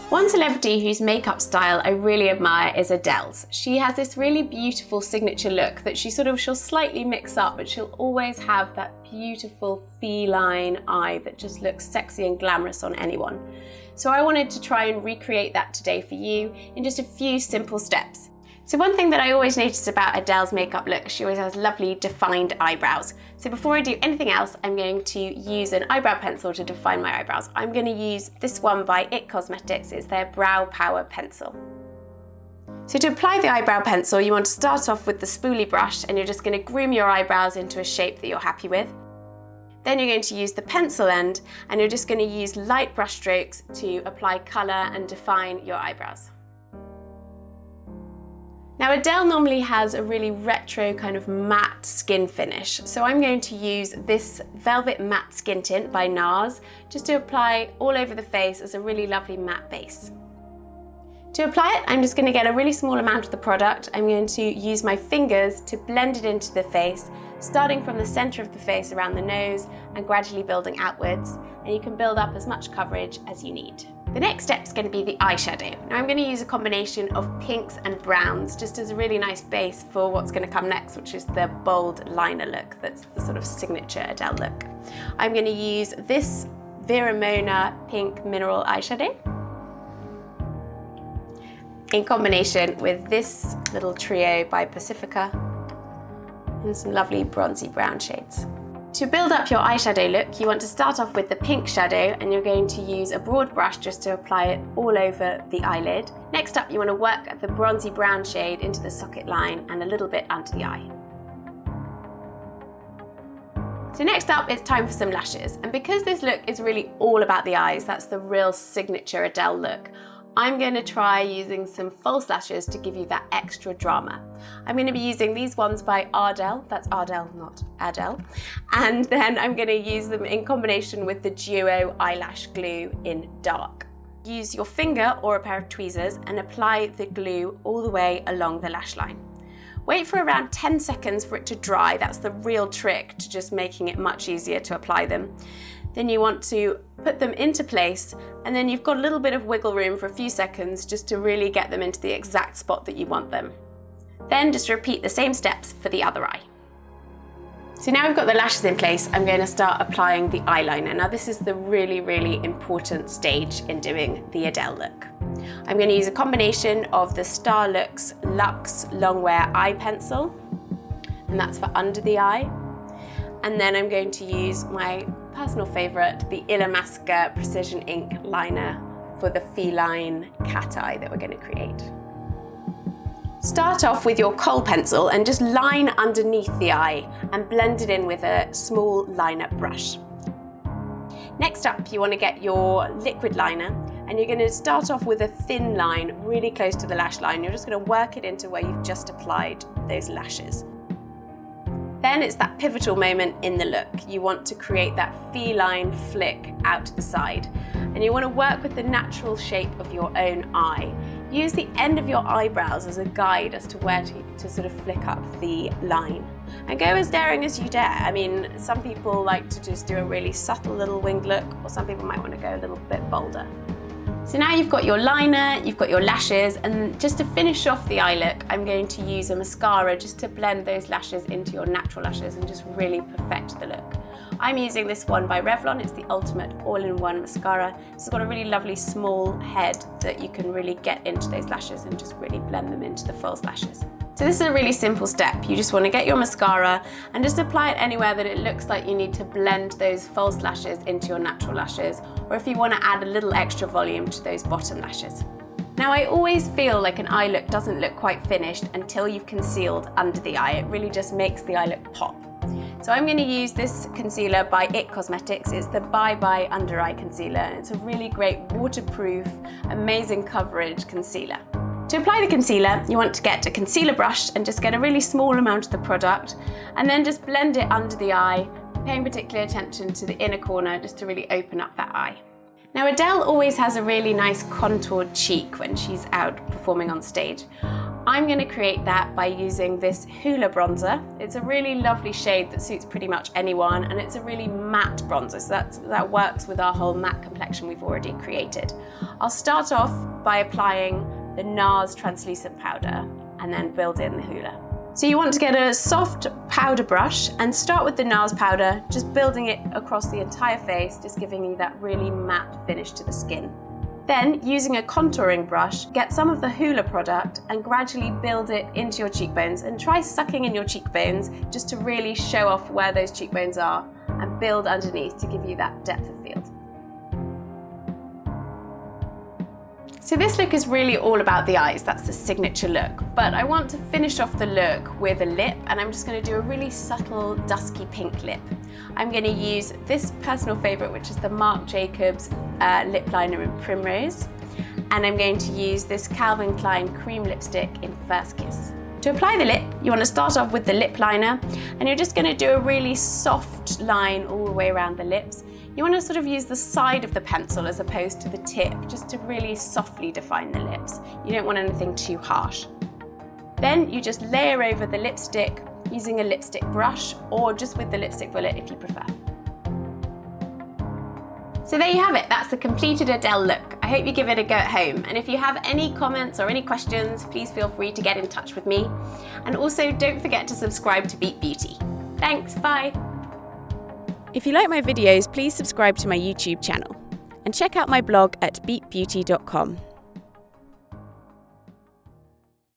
One celebrity whose makeup style I really admire is Adele's. She has this really beautiful signature look that she'll slightly mix up, but she'll always have that beautiful feline eye that just looks sexy and glamorous on anyone. So I wanted to try and recreate that today for you in just a few simple steps. So one thing that I always notice about Adele's makeup look, she always has lovely defined eyebrows. So before I do anything else, I'm going to use an eyebrow pencil to define my eyebrows. I'm going to use this one by It Cosmetics. It's their Brow Power Pencil. So to apply the eyebrow pencil, you want to start off with the spoolie brush and you're just going to groom your eyebrows into a shape that you're happy with. Then you're going to use the pencil end and you're just going to use light brush strokes to apply colour and define your eyebrows. Now Adele normally has a really retro kind of matte skin finish, so I'm going to use this Velvet Matte Skin Tint by NARS just to apply all over the face as a really lovely matte base. To apply it, I'm just going to get a really small amount of the product. I'm going to use my fingers to blend it into the face, starting from the centre of the face around the nose and gradually building outwards, and you can build up as much coverage as you need. The next step is going to be the eyeshadow. Now I'm going to use a combination of pinks and browns just as a really nice base for what's going to come next, which is the bold liner look. That's the sort of signature Adele look. I'm going to use this Vera Mona pink mineral eyeshadow in combination with this little trio by Pacifica and some lovely bronzy brown shades. To build up your eyeshadow look, you want to start off with the pink shadow and you're going to use a broad brush just to apply it all over the eyelid. Next up, you want to work the bronzy brown shade into the socket line and a little bit under the eye. So next up, it's time for some lashes. And because this look is really all about the eyes, that's the real signature Adele look, I'm going to try using some false lashes to give you that extra drama. I'm going to be using these ones by Adele, that's Adele, not Adele, and then I'm going to use them in combination with the Duo eyelash glue in dark. Use your finger or a pair of tweezers and apply the glue all the way along the lash line. Wait for around 10 seconds for it to dry. That's the real trick to just making it much easier to apply them. Then you want to put them into place, and then you've got a little bit of wiggle room for a few seconds just to really get them into the exact spot that you want them. Then just repeat the same steps for the other eye. So now we've got the lashes in place, I'm going to start applying the eyeliner. Now this is the really, really important stage in doing the Adele look. I'm going to use a combination of the Starlux Luxe Longwear Eye Pencil, and that's for under the eye. And then I'm going to use my personal favourite, the Illamasqua Precision Ink Liner for the feline cat eye that we're going to create. Start off with your kohl pencil and just line underneath the eye and blend it in with a small liner brush. Next up, you want to get your liquid liner and you're going to start off with a thin line really close to the lash line. You're just going to work it into where you've just applied those lashes. Then it's that pivotal moment in the look. You want to create that feline flick out to the side. And you want to work with the natural shape of your own eye. Use the end of your eyebrows as a guide as to where to sort of flick up the line. And go as daring as you dare. I mean, some people like to just do a really subtle little winged look, or some people might want to go a little bit bolder. So now you've got your liner, you've got your lashes, and just to finish off the eye look, I'm going to use a mascara just to blend those lashes into your natural lashes and just really perfect the look. I'm using this one by Revlon. It's the ultimate all-in-one mascara. It's got a really lovely small head that you can really get into those lashes and just really blend them into the false lashes. So this is a really simple step. You just want to get your mascara and just apply it anywhere that it looks like you need to blend those false lashes into your natural lashes, or if you want to add a little extra volume to those bottom lashes. Now I always feel like an eye look doesn't look quite finished until you've concealed under the eye. It really just makes the eye look pop. So I'm going to use this concealer by It Cosmetics. It's the Bye Bye Under Eye Concealer, and it's a really great waterproof, amazing coverage concealer. To apply the concealer, you want to get a concealer brush and just get a really small amount of the product, and then just blend it under the eye, paying particular attention to the inner corner just to really open up that eye. Now Adele always has a really nice contoured cheek when she's out performing on stage. I'm going to create that by using this Hoola bronzer. It's a really lovely shade that suits pretty much anyone, and it's a really matte bronzer, so that works with our whole matte complexion we've already created. I'll start off by applying the NARS translucent powder and then build in the Hoola. So you want to get a soft powder brush and start with the NARS powder, just building it across the entire face, just giving you that really matte finish to the skin. Then, using a contouring brush, get some of the Hoola product and gradually build it into your cheekbones, and try sucking in your cheekbones just to really show off where those cheekbones are and build underneath to give you that depth of field. So this look is really all about the eyes, that's the signature look, but I want to finish off the look with a lip, and I'm just going to do a really subtle dusky pink lip. I'm going to use this personal favourite, which is the Marc Jacobs lip liner in Primrose, and I'm going to use this Calvin Klein cream lipstick in First Kiss. To apply the lip, you want to start off with the lip liner, and you're just going to do a really soft line all the way around the lips. You want to sort of use the side of the pencil as opposed to the tip, just to really softly define the lips. You don't want anything too harsh. Then you just layer over the lipstick using a lipstick brush, or just with the lipstick bullet if you prefer. So there you have it, that's the completed Adele look. I hope you give it a go at home, and if you have any comments or any questions, please feel free to get in touch with me. And also don't forget to subscribe to Beat Beauty. Thanks, bye! If you like my videos, please subscribe to my YouTube channel and check out my blog at beatbeauty.com.